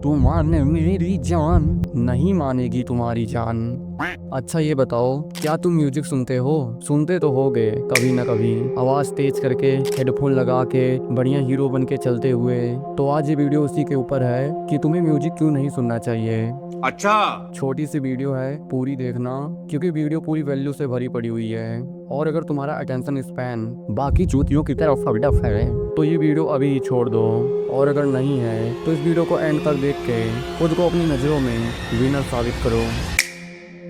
तू माने मेरी जान, नहीं मानेगी तुम्हारी जान। अच्छा ये बताओ, क्या तुम म्यूजिक सुनते हो? सुनते तो होगे कभी ना कभी, आवाज तेज करके हेडफोन लगा के बढ़िया हीरो बन के चलते हुए। तो आज ये वीडियो उसी के ऊपर है कि तुम्हें म्यूजिक क्यों नहीं सुनना चाहिए। अच्छा। छोटी सी वीडियो है, पूरी देखना, क्योंकि वीडियो पूरी वैल्यू से भरी पड़ी हुई है। और अगर तुम्हारा अटेंशन स्पैन बाकी चूतियों की तरह फकडफ है तो ये वीडियो अभी ही छोड़ दो। और अगर नहीं है तो इस वीडियो को एंड तक देख के खुद को अपनी नज़रों में विनर साबित करो।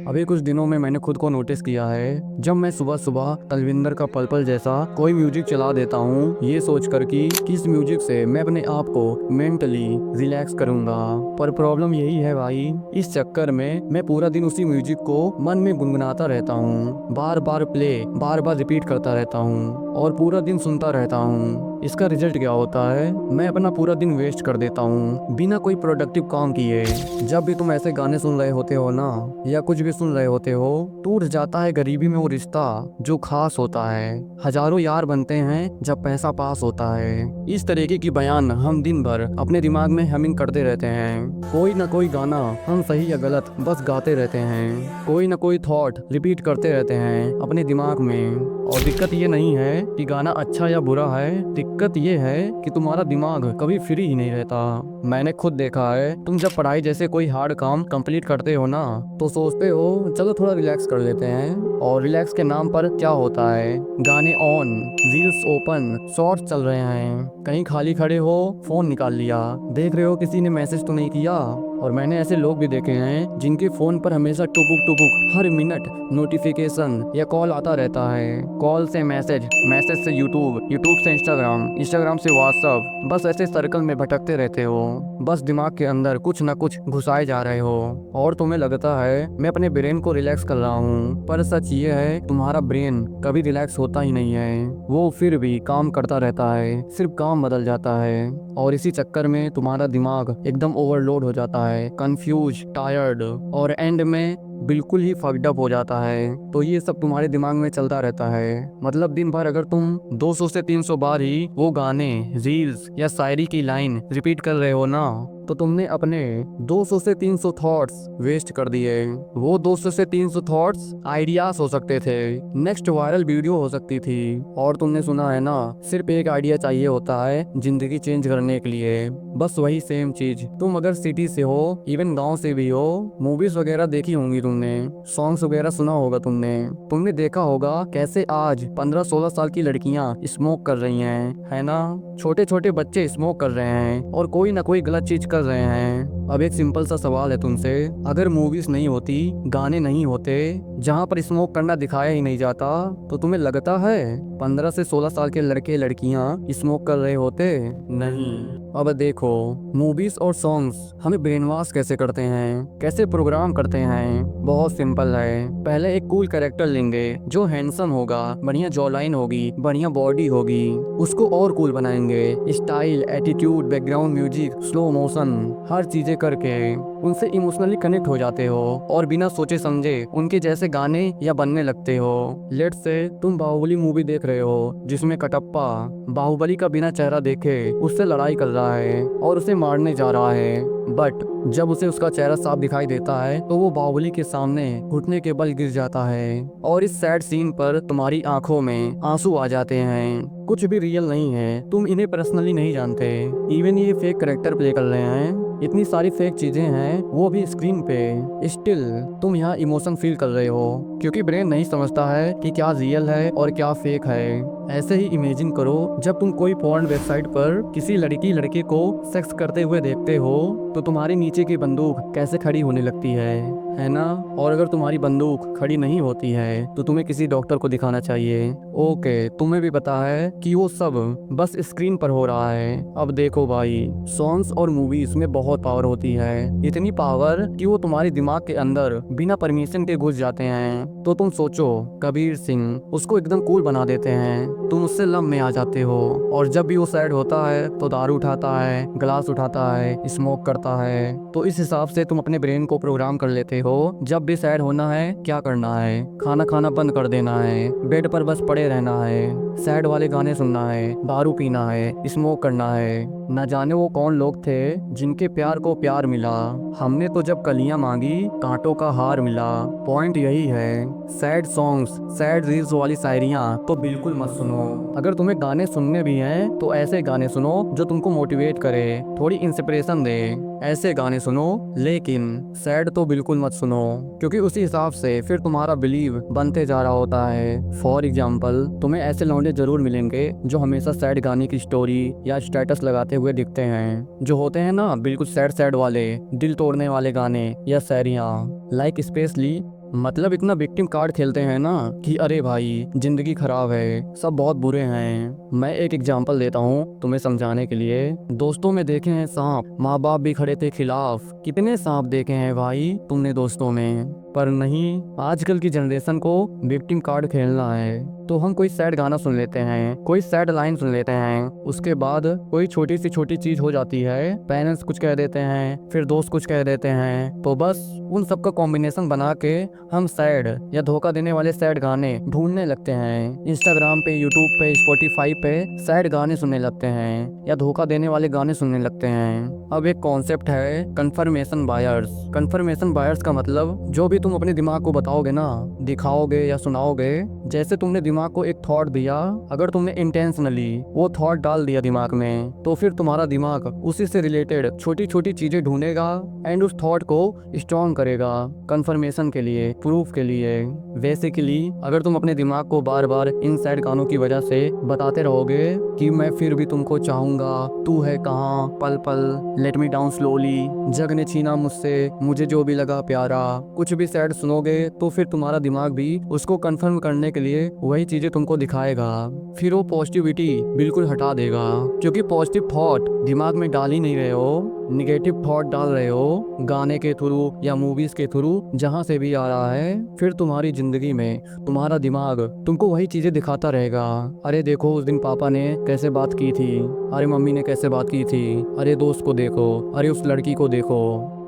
अभी कुछ दिनों में मैंने खुद को नोटिस किया है, जब मैं सुबह सुबह तलविंदर का पल पल जैसा कोई म्यूजिक चला देता हूँ, ये सोचकर कि किस म्यूजिक से मैं अपने आप को मेंटली रिलैक्स करूंगा। पर प्रॉब्लम यही है भाई, इस चक्कर में मैं पूरा दिन उसी म्यूजिक को मन में गुनगुनाता रहता हूँ, बार बार प्ले बार बार रिपीट करता रहता हूँ और पूरा दिन सुनता रहता हूँ। इसका रिजल्ट क्या होता है, मैं अपना पूरा दिन वेस्ट कर देता हूँ बिना कोई प्रोडक्टिव काम किए। जब भी तुम ऐसे गाने सुन रहे होते हो ना, या कुछ भी सुन रहे होते हो, टूट जाता है गरीबी में वो रिश्ता जो खास होता है। हजारों यार बनते हैं जब पैसा पास होता है। इस तरीके की बयान हम दिन भर अपने दिमाग में हमिंग करते रहते हैं। कोई ना कोई गाना हम सही या गलत बस गाते रहते हैं, कोई ना कोई थॉट रिपीट करते रहते हैं अपने दिमाग में। और दिक्कत ये नहीं है कि गाना अच्छा या बुरा है, दिक्कत ये है कि तुम्हारा दिमाग कभी फ्री ही नहीं रहता। मैंने खुद देखा है, तुम जब पढ़ाई जैसे कोई हार्ड काम कंप्लीट करते हो ना, तो सोचते हो चलो थोड़ा रिलैक्स कर लेते हैं, और रिलैक्स के नाम पर क्या होता है, गाने ऑन, रील्स ओपन, शॉर्ट्स चल रहे हैं, कहीं खाली खड़े हो फोन निकाल लिया, देख रहे हो किसी ने मैसेज तो नहीं किया। और मैंने ऐसे लोग भी देखे हैं जिनके फोन पर हमेशा टुपुक टुपुक हर मिनट नोटिफिकेशन या कॉल आता रहता है, कॉल से मैसेज, मैसेज से यूट्यूब, यूट्यूब से इंस्टाग्राम, इंस्टाग्राम से व्हाट्सअप, बस ऐसे सर्कल में भटकते रहते हो, बस दिमाग के अंदर कुछ ना कुछ घुसाए जा रहे हो। और तुम्हें लगता है मैं अपने ब्रेन को रिलैक्स कर रहा हूँ, पर सच ये है तुम्हारा ब्रेन कभी रिलैक्स होता ही नहीं है, वो फिर भी काम करता रहता है, सिर्फ काम बदल जाता है। और इसी चक्कर में तुम्हारा दिमाग एकदम ओवरलोड हो जाता है, कंफ्यूज, टायर्ड, और एंड में बिल्कुल ही फक्ड अप हो जाता है। तो ये सब तुम्हारे दिमाग में चलता रहता है। मतलब दिन भर अगर तुम 200 से 300 बार ही वो गाने, रील्स या शायरी की लाइन रिपीट कर रहे हो ना, तो तुमने अपने 200 से 300 थॉट्स वेस्ट कर दिए। वो 200 से 300 थॉट्स आइडियाज हो सकते थे, नेक्स्ट वायरल वीडियो हो सकती थी। और तुमने सुना है ना, सिर्फ एक आइडिया चाहिए होता है जिंदगी चेंज करने के लिए, बस वही सेम चीज। तुम अगर सिटी से हो, इवन गांव से भी हो, मूवीज वगैरह देखी होंगी तुमने, सॉन्ग्स वगैरह सुना होगा तुमने देखा होगा कैसे आज 15-16 साल की लड़कियां स्मोक कर रही हैं, है ना, छोटे छोटे बच्चे स्मोक कर रहे हैं और कोई ना कोई गलत चीज कर रहे हैं। अब एक सिंपल सा सवाल है तुमसे, अगर मूवीज नहीं होती, गाने नहीं होते, जहाँ पर स्मोक करना दिखाया ही नहीं जाता, तो तुम्हें लगता है 15 से 16 साल के लड़के लड़कियां स्मोक कर रहे होते? नहीं। अब देखो, मूवीज और सॉन्ग्स हमें ब्रेन वॉश कैसे करते हैं, कैसे प्रोग्राम करते हैं, बहुत सिंपल है। पहले एक कूल कैरेक्टर लेंगे जो हैंडसम होगा, बढ़िया जॉ लाइन होगी, बढ़िया बॉडी होगी, उसको और कूल बनाएंगे, style, attitude, background music, slow motion, हर चीजें करके उनसे इमोशनली कनेक्ट हो जाते हो और बिना सोचे समझे उनके जैसे गाने या बनने लगते हो। लेट्स से तुम बाहुबली मूवी देख रहे हो, जिसमें कटप्पा बाहुबली का बिना चेहरा देखे उससे लड़ाई कर रहा है और उसे मारने जा रहा है, बट जब उसे उसका चेहरा साफ दिखाई देता है तो वो बाहुबली के सामने घुटने के बल गिर जाता है। और इस सैड सीन पर तुम्हारी आंखों में आंसू आ जाते हैं। कुछ भी रियल नहीं है, तुम इन्हें पर्सनली नहीं जानते, इवन ये फेक करेक्टर प्ले कर रहे हैं, इतनी सारी फेक चीजें हैं वो भी स्क्रीन पे, स्टिल तुम यहाँ इमोशन फील कर रहे हो, क्योंकि ब्रेन नहीं समझता है कि क्या रियल है और क्या फेक है। ऐसे ही इमेजिन करो, जब तुम कोई पोर्न वेबसाइट पर किसी लड़की लड़के को सेक्स करते हुए देखते हो तो तुम्हारे नीचे की बंदूक कैसे खड़ी होने लगती है ना। और अगर तुम्हारी बंदूक खड़ी नहीं होती है तो तुम्हें किसी डॉक्टर को दिखाना चाहिए। ओके, तुम्हें भी पता है कि वो सब बस स्क्रीन पर हो रहा है। अब देखो भाई, सॉन्ग्स और मूवीज में बहुत पावर होती है, इतनी पावर कि वो तुम्हारे दिमाग के अंदर बिना परमिशन के घुस जाते हैं। तो तुम सोचो, कबीर सिंह, उसको एकदम कूल बना देते हैं, तुम उससे लव में आ जाते हो, और जब भी वो सैड होता है तो दारू उठाता है, ग्लास उठाता है, स्मोक करता है। तो इस हिसाब से तुम अपने ब्रेन को प्रोग्राम कर लेते हो जब भी सैड होना है क्या करना है, खाना खाना बंद कर देना है, बेड पर बस पड़े रहना है, सैड वाले गाने सुनना है, दारू पीना है, स्मोक करना है। न जाने वो कौन लोग थे जिनके प्यार को प्यार मिला, हमने तो जब कलियां मांगी कांटों का हार मिला। पॉइंट यही है, सैड सॉन्ग्स, सैड रील्स वाली शायरियाँ तो बिल्कुल मत सुनो। अगर तुम्हें गाने सुनने भी हैं तो ऐसे गाने सुनो जो तुमको मोटिवेट करे, थोड़ी इंस्पिरेशन दे, ऐसे गाने सुनो। लेकिन सैड तो बिल्कुल मत सुनो, क्योंकि उसी हिसाब से फिर तुम्हारा बिलीव बनते जा रहा होता है। फॉर एग्जाम्पल, तुम्हें ऐसे लौंडे जरूर मिलेंगे जो हमेशा सैड गाने की स्टोरी या स्टेटस लगाते हुए दिखते हैं, जो होते हैं ना बिल्कुल सैड सैड वाले, दिल तोड़ने वाले गाने या शायरियाँ। लाइक स्पेशली मतलब इतना विक्टिम कार्ड खेलते हैं ना कि अरे भाई जिंदगी खराब है, सब बहुत बुरे हैं। मैं एक एग्जांपल देता हूँ तुम्हें समझाने के लिए। दोस्तों में देखे हैं सांप, माँ बाप भी खड़े थे खिलाफ। कितने सांप देखे हैं भाई तुमने दोस्तों में, पर नहीं, आजकल की जनरेशन को विक्टिम कार्ड खेलना है तो हम कोई सैड गाना सुन लेते हैं, कोई सैड लाइन सुन लेते हैं, उसके बाद कोई छोटी सी छोटी चीज हो जाती है, पेरेंट्स कुछ कह देते हैं, फिर दोस्त कुछ कह देते हैं, तो बस उन सब का कॉम्बिनेशन बना के हम सैड या धोखा देने वाले सैड गाने ढूंढने लगते हैं। इंस्टाग्राम पे, यूट्यूब पे, स्पॉटिफाई पे सैड गाने सुनने लगते हैं या धोखा देने वाले गाने सुनने लगते हैं। अब एक कॉन्सेप्ट है कंफर्मेशन बायर्स। कंफर्मेशन बायर्स का मतलब जो भी तुम अपने दिमाग को बताओगे ना, दिखाओगे या सुनाओगे, जैसे तुमने दिमाग को एक थॉट दिया, अगर तुमने इंटेंशनली वो थॉट डाल दिया दिमाग में, तो फिर तुम्हारा दिमाग उसी से रिलेटेड छोटी छोटी चीजें ढूंढेगा एंड उस थॉट को स्ट्रॉन्ग करेगा कंफर्मेशन के लिए, प्रूफ के लिए। बेसिकली अगर तुम अपने दिमाग को बार बार इन सैड गानों की वजह से बताते रहोगे कि मैं फिर भी तुमको चाहूंगा, तू है कहाँ, पल पल, लेट मी डाउन स्लोली, जग ने छीना मुझसे, मुझे जो भी लगा प्यारा, कुछ भी सैड सुनोगे तो फिर तुम्हारा दिमाग भी उसको कंफर्म करने के लिए वही चीजें तुमको दिखाएगा। फिर वो पॉजिटिविटी बिल्कुल हटा देगा, क्योंकि पॉजिटिव थॉट दिमाग में डाल ही नहीं रहे हो, निगेटिव थॉट डाल रहे हो गाने के थ्रू या मूवीज के थ्रू, जहां से भी आ रहा है। फिर तुम्हारी जिंदगी में तुम्हारा दिमाग तुमको वही चीजें दिखाता रहेगा। अरे देखो उस दिन पापा ने कैसे बात की थी, अरे मम्मी ने कैसे बात की थी, अरे दोस्त को देखो, अरे उस लड़की को देखो,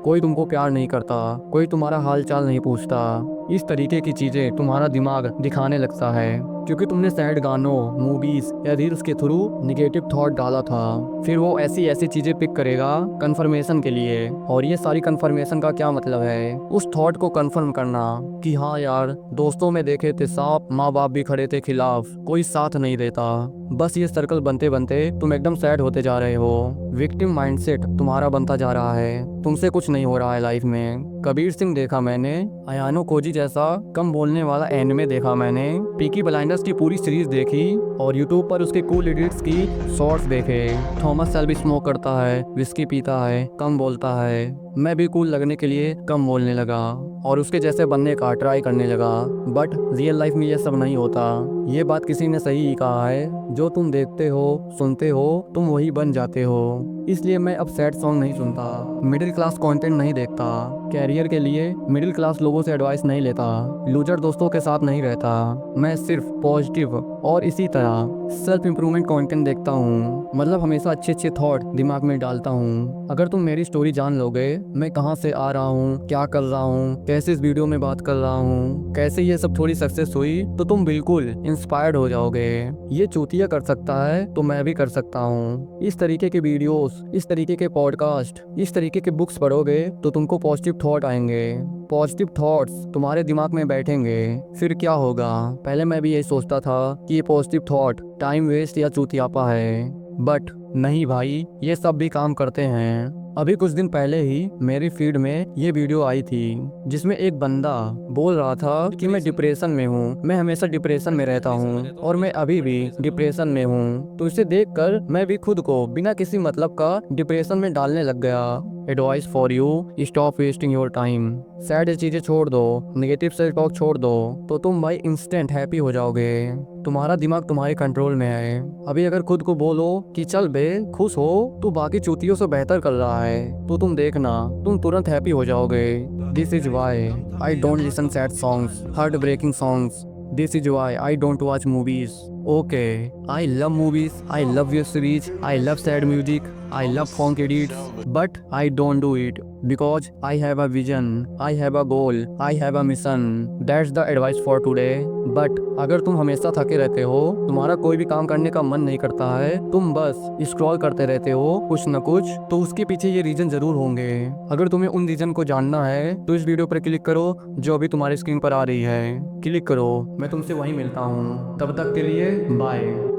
कोई तुमको प्यार नहीं करता, कोई तुम्हारा हाल चाल नहीं पूछता। इस तरीके की चीजें तुम्हारा दिमाग दिखाने लगता है, क्योंकि तुमने सैड गानों, मूवीज या रील्स के थ्रू निगेटिव थॉट डाला था। फिर वो ऐसी ऐसी चीजें पिक करेगा कंफर्मेशन के लिए। और ये सारी कंफर्मेशन का क्या मतलब है, उस थॉट को कंफर्म करना कि हाँ यार, दोस्तों में देखे थे सांप, माँ बाप भी खड़े थे खिलाफ, कोई साथ नहीं देता। बस ये सर्कल बनते बनते तुम एकदम सैड होते जा रहे हो। विक्टिम माइंडसेट तुम्हारा बनता जा रहा है, तुमसे कुछ नहीं हो रहा है लाइफ में। कबीर सिंह देखा मैंने, अयानो कोजी जैसा कम बोलने वाला एनिमे देखा मैंने, पीकी ब्लाइंडर्स की पूरी सीरीज देखी, और यूट्यूब पर उसके कूल एडिट्स की शॉर्ट्स देखे। थॉमस शेल्बी स्मोक करता है, विस्की पीता है, कम बोलता है। मैं भी कूल लगने के लिए कम बोलने लगा और उसके जैसे बनने का ट्राई करने लगा। बट रियल लाइफ में ये सब नहीं होता। ये बात किसी ने सही ही कहा है, जो तुम देखते हो, सुनते हो, तुम वही बन जाते हो। इसलिए मैं अब सैड सॉन्ग नहीं सुनता, मिडिल क्लास कंटेंट नहीं देखता, कैरियर के लिए मिडिल क्लास लोगों से एडवाइस नहीं लेता, लूजर दोस्तों के साथ नहीं रहता। मैं सिर्फ पॉजिटिव और इसी तरह सेल्फ इंप्रूवमेंट कंटेंट देखता हूँ, मतलब हमेशा अच्छे अच्छे थॉट दिमाग में डालता हूँ। अगर तुम मेरी स्टोरी जान लोगे, मैं कहाँ से आ रहा हूँ, क्या कर रहा हूँ, कैसे इस वीडियो में बात कर रहा हूँ, कैसे ये सब थोड़ी सक्सेस हुई, तो तुम बिल्कुल इंस्पायर्ड हो जाओगे। ये चूतिया कर सकता है तो मैं भी कर सकता हूँ। इस तरीके के वीडियोस, इस तरीके के पॉडकास्ट, इस तरीके के बुक्स पढ़ोगे तो तुमको पॉजिटिव थॉट आएंगे। पॉजिटिव थॉट्स तुम्हारे दिमाग में बैठेंगे। फिर क्या होगा, पहले मैं भी यही सोचता था कि ये पॉजिटिव थॉट टाइम वेस्ट या चूतियापा है, बट नहीं भाई, ये सब भी काम करते हैं। अभी कुछ दिन पहले ही मेरी फीड में ये वीडियो आई थी जिसमें एक बंदा बोल रहा था कि मैं डिप्रेशन में हूँ, मैं हमेशा डिप्रेशन में रहता हूँ और मैं अभी भी डिप्रेशन में हूँ। तो इसे देखकर मैं भी खुद को बिना किसी मतलब का डिप्रेशन में डालने लग गया। Advice for you, stop wasting your time. Sad चीजें छोड़ दो, नेगेटिव सेल्फ टॉक छोड़ दो, तो तुम भाई इंस्टेंट हैप्पी हो जाओगे। तुम्हारा दिमाग तुम्हारे कंट्रोल में है। अभी अगर खुद को बोलो कि चल बे खुश हो, तू बाकी चूतियों से बेहतर कर रहा है, तो तुम देखना तुम तुरंत हैप्पी हो जाओगे। This is why I don't listen sad songs, heart breaking songs. This is why I don't watch movies. Okay, I love movies, I love your series, I love sad music, I love funk edits, but I don't do it. Because I have a vision, I have a goal, I have a mission. That's the advice for today. But अगर तुम हमेशा थके रहते हो, तुम्हारा कोई भी काम करने का मन नहीं करता है, तुम बस स्क्रॉल करते रहते हो कुछ न कुछ, तो उसके पीछे ये रीजन जरूर होंगे। अगर तुम्हें उन रीजन को जानना है तो इस वीडियो पर क्लिक करो जो अभी तुम्हारी स्क्रीन पर आ रही है। क्लिक करो, मैं तुमसे वहीं मिलता हूँ। तब तक के लिए बाय।